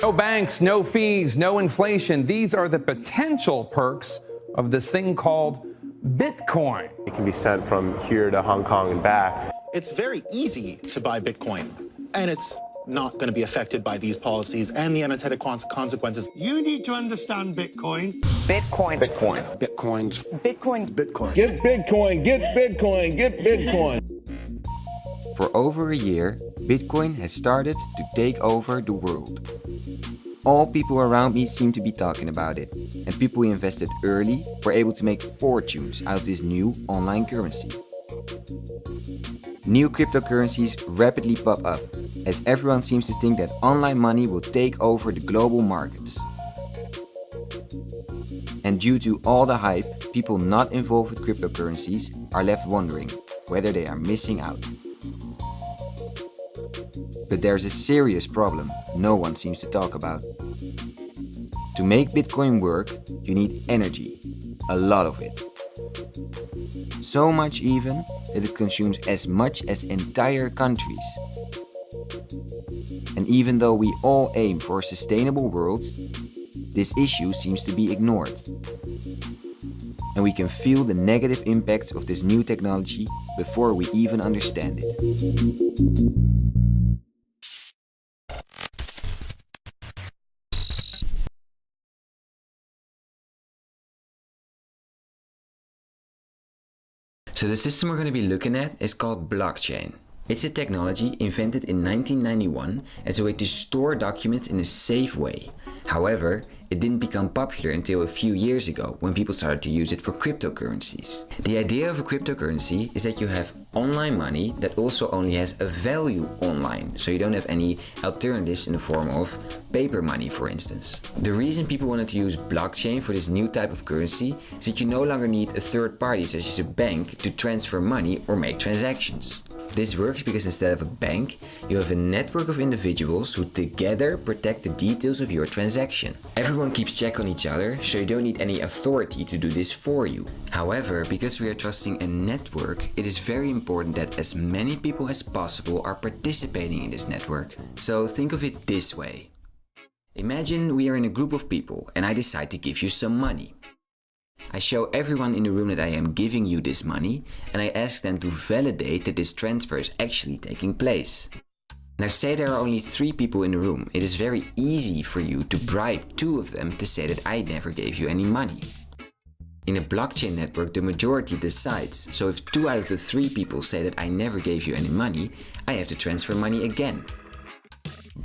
No banks, no fees, no inflation. These are the potential perks of this thing called Bitcoin. It can be sent from here to Hong Kong and back. It's very easy to buy Bitcoin, and it's not going to be affected by these policies and the unintended consequences. You need to understand Bitcoin. Bitcoin. Bitcoin. Bitcoins. Bitcoin. Bitcoin. Get Bitcoin, get Bitcoin, get Bitcoin. For over a year, Bitcoin has started to take over the world. All people around me seem to be talking about it, and people who invested early were able to make fortunes out of this new online currency. New cryptocurrencies rapidly pop up, as everyone seems to think that online money will take over the global markets. And due to all the hype, people not involved with cryptocurrencies are left wondering whether they are missing out. But there's a serious problem no one seems to talk about. To make Bitcoin work, you need energy, a lot of it. So much even that it consumes as much as entire countries. And even though we all aim for a sustainable world, this issue seems to be ignored. And we can feel the negative impacts of this new technology before we even understand it. So the system we're going to be looking at is called blockchain. It's a technology invented in 1991 as a way to store documents in a safe way. However, it didn't become popular until a few years ago when people started to use it for cryptocurrencies. The idea of a cryptocurrency is that you have online money that also only has a value online, so you don't have any alternatives in the form of paper money, for instance. The reason people wanted to use blockchain for this new type of currency is that you no longer need a third party such as a bank to transfer money or make transactions. This works because instead of a bank, you have a network of individuals who together protect the details of your transaction. Everyone keeps check on each other, so you don't need any authority to do this for you. However, because we are trusting a network, it is very important that as many people as possible are participating in this network. So think of it this way. Imagine we are in a group of people and I decide to give you some money. I show everyone in the room that I am giving you this money and I ask them to validate that this transfer is actually taking place. Now say there are only 3 people in the room. It is very easy for you to bribe 2 of them to say that I never gave you any money. In a blockchain network, the majority decides, so if 2 out of the 3 people say that I never gave you any money, I have to transfer money again.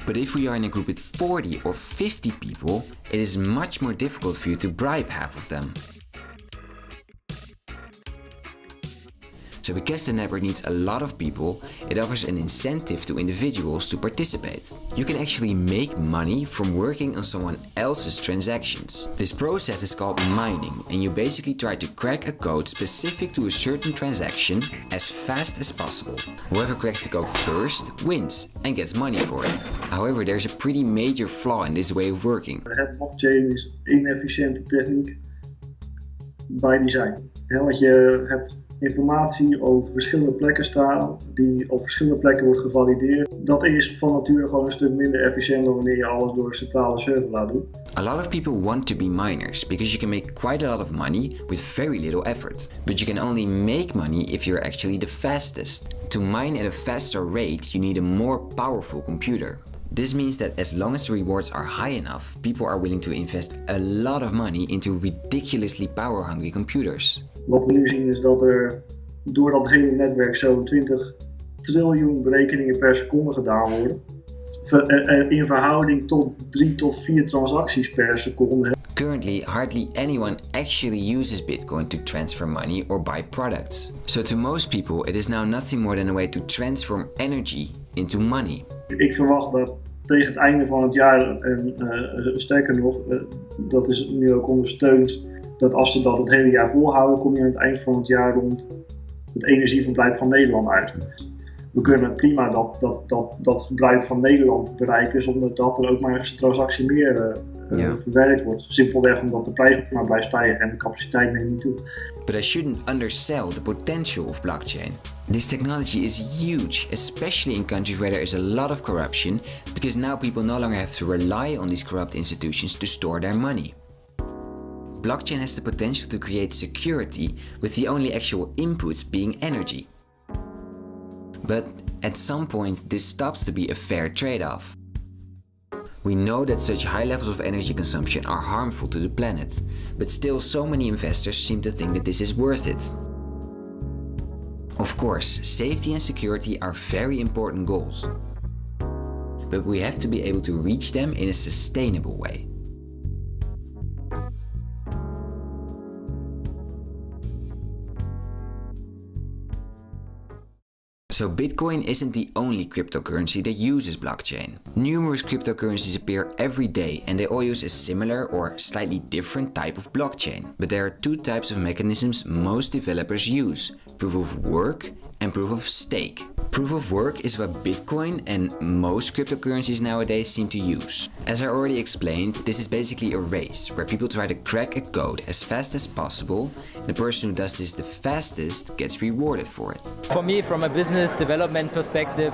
But if we are in a group with 40 or 50 people, it is much more difficult for you to bribe half of them. So because the network needs a lot of people, it offers an incentive to individuals to participate. You can actually make money from working on someone else's transactions. This process is called mining, and you basically try to crack a code specific to a certain transaction as fast as possible. Whoever cracks the code first wins and gets money for it. However, there's a pretty major flaw in this way of working. Het blockchain is inefficiënte techniek by design. Want je hebt informatie over verschillende plekken staan, die op verschillende plekken wordt gevalideerd. Dat is van nature gewoon een stuk minder efficiënt dan wanneer je alles door een centrale server laat doen. A lot of people want to be miners because you can make quite a lot of money with very little effort. But you can only make money if you're actually the fastest. To mine at a faster rate, you need a more powerful computer. This means that as long as the rewards are high enough, people are willing to invest a lot of money into ridiculously power-hungry computers. Wat we nu zien is dat er door dat hele netwerk zo'n 20 triljoen berekeningen per seconde gedaan worden. In verhouding tot 3 tot 4 transacties per seconde. Currently, hardly anyone actually uses Bitcoin to transfer money or buy products. So to most people, it is now nothing more than a way to transform energy into money. Ik verwacht dat tegen het einde van het jaar, en sterker nog, dat is nu ook ondersteund, dat als ze dat het hele jaar volhouden, kom je aan het eind van het jaar rond het energieverbruik van Nederland uit. We kunnen prima dat gebruik van Nederland bereiken zonder dat er ook maar eens een transactie meer verwerkt wordt. Simpelweg omdat de prijs maar blijft stijgen en de capaciteit neemt niet toe. But I shouldn't undersell the potential of blockchain. This technology is huge, especially in countries where there is a lot of corruption, because now people no longer have to rely on these corrupt institutions to store their money. Blockchain has the potential to create security, with the only actual input being energy. But at some point this stops to be a fair trade-off. We know that such high levels of energy consumption are harmful to the planet, but still so many investors seem to think that this is worth it. Of course, safety and security are very important goals, but we have to be able to reach them in a sustainable way. So Bitcoin isn't the only cryptocurrency that uses blockchain. Numerous cryptocurrencies appear every day and they all use a similar or slightly different type of blockchain. But there are two types of mechanisms most developers use: proof of work and proof of stake. Proof of work is what Bitcoin and most cryptocurrencies nowadays seem to use. As I already explained, this is basically a race where people try to crack a code as fast as possible, and the person who does this the fastest gets rewarded for it. For me, from a business development perspective,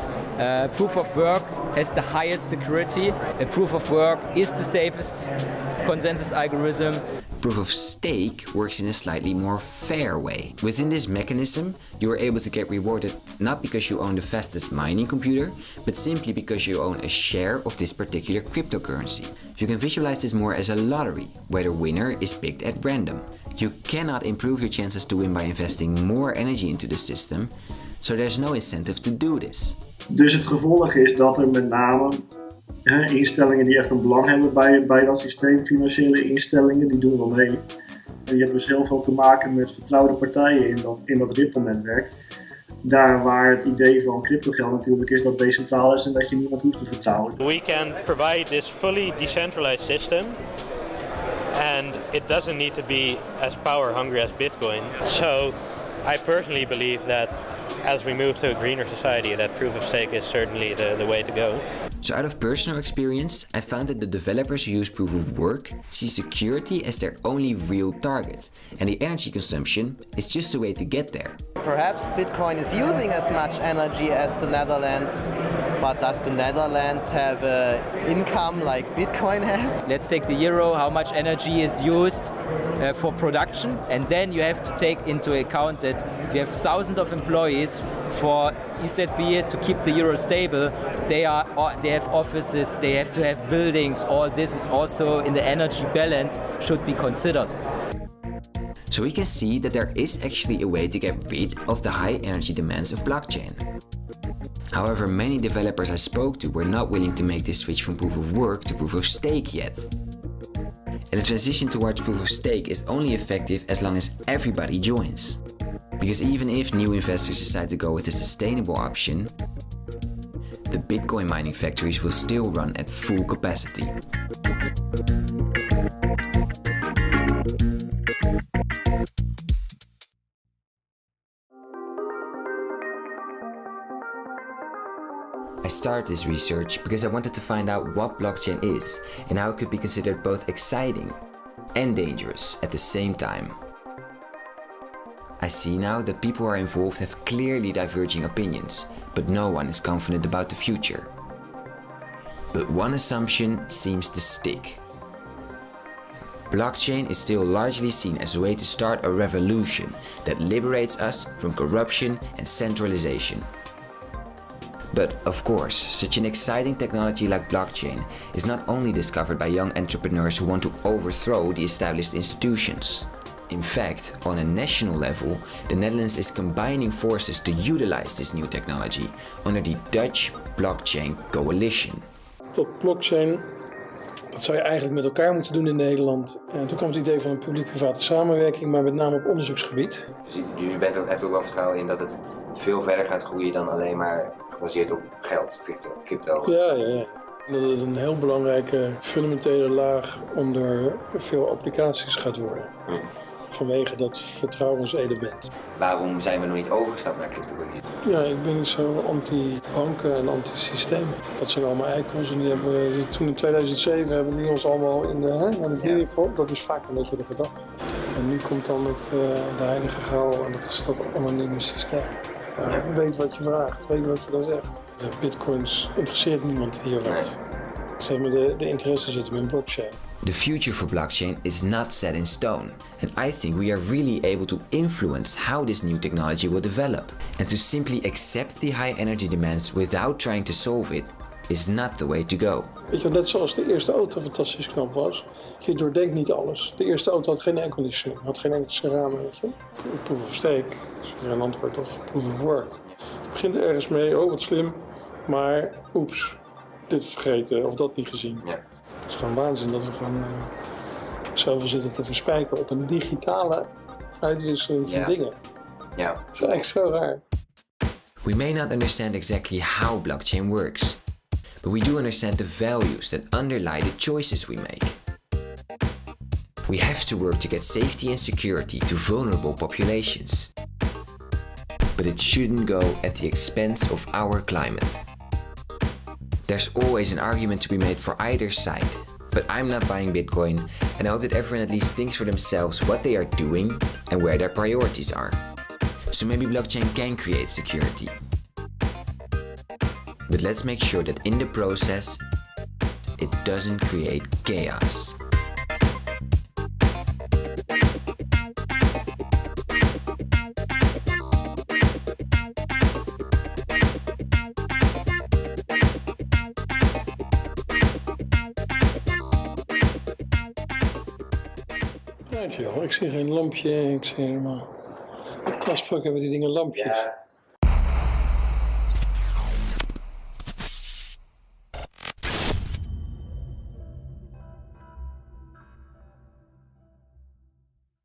proof of work has the highest security. Proof of work is the safest consensus algorithm. Proof of stake works in a slightly more fair way. Within this mechanism, you are able to get rewarded not because you own the fastest mining computer, but simply because you own a share of this particular cryptocurrency. You can visualize this more as a lottery, where the winner is picked at random. You cannot improve your chances to win by investing more energy into the system, so there's no incentive to do this. Dus het gevolg is dat er met name instellingen die echt een belang hebben bij dat systeem, financiële instellingen, die doen wel mee. Je hebt dus heel veel te maken met vertrouwde partijen in dat Ripple-netwerk. Daar waar het idee van cryptogeld natuurlijk is dat decentraal is en dat je niemand hoeft te vertrouwen. We can provide this fully decentralized system, and it doesn't need to be as power hungry as Bitcoin. So I personally believe that as we move to a greener society, that proof of stake is certainly the way to go. So out of personal experience, I found that the developers who use proof of work see security as their only real target, and the energy consumption is just a way to get there. Perhaps Bitcoin is using as much energy as the Netherlands, but does the Netherlands have an income like Bitcoin has? Let's take the euro, how much energy is used for production, and then you have to take into account that you have thousands of employees for EZB to keep the euro stable. They have offices, they have to have buildings. All this is also in the energy balance should be considered. So we can see that there is actually a way to get rid of the high energy demands of blockchain. However, many developers I spoke to were not willing to make this switch from proof of work to proof of stake yet. And the transition towards proof of stake is only effective as long as everybody joins. Because even if new investors decide to go with a sustainable option, the Bitcoin mining factories will still run at full capacity. I started this research because I wanted to find out what blockchain is and how it could be considered both exciting and dangerous at the same time. I see now that people who are involved have clearly diverging opinions, but no one is confident about the future. But one assumption seems to stick. Blockchain is still largely seen as a way to start a revolution that liberates us from corruption and centralization. But of course, such an exciting technology like blockchain is not only discovered by young entrepreneurs who want to overthrow the established institutions. In fact, on a national level, the Netherlands is combining forces to utilize this new technology under the Dutch Blockchain Coalition. Tot blockchain, dat zou je eigenlijk met elkaar moeten doen in Nederland. En toen kwam het idee van een publiek-private samenwerking, maar met name op onderzoeksgebied. Dus jullie hebt ook wel vertrouwen in dat het veel verder gaat groeien dan alleen maar gebaseerd op geld, crypto. Ja. Dat het een heel belangrijke fundamentele laag onder veel applicaties gaat worden. vanwege dat vertrouwenselement. Waarom zijn we nog niet overgestapt naar cryptocurrencies? Ja, ik ben zo anti-banken en anti-systeem. Dat zijn allemaal eikels en die hebben, toen in 2007 hebben die ons allemaal naar de knieën gegooid. Dat is vaak een beetje de gedachte. En nu komt dan de heilige graal en dat is dat anonieme systeem. Weet wat je vraagt, weet wat je dan zegt. Bitcoins interesseert niemand hier wat. Zeg maar, de interesse zit hem in blockchain. The future for blockchain is not set in stone, and I think we are really able to influence how this new technology will develop. And to simply accept the high energy demands without trying to solve it is not the way to go. Weet je, net zoals de eerste auto fantastisch knap was, je doordenkt niet alles. De eerste auto had geen airconditioning, had geen enkele ramen, weet je. Proof of stake, is hier een antwoord, of proof of work. Je begint ergens mee, oh wat slim, maar oeps, dit vergeten of dat niet gezien. Ja. Het is gewoon waanzin dat we gewoon zoveel zitten te verspijken op een digitale uitwisseling van dingen. Ja. Dat is eigenlijk zo raar. We may not understand exactly how blockchain works, but we do understand the values that underlie the choices we make. We have to work to get safety and security to vulnerable populations. But it shouldn't go at the expense of our climate. There's always an argument to be made for either side, but I'm not buying Bitcoin and I hope that everyone at least thinks for themselves what they are doing and where their priorities are. So maybe blockchain can create security. But let's make sure that in the process, it doesn't create chaos. Ik zie geen lampje, ik zie helemaal... Afgesproken hebben die dingen lampjes. Ja.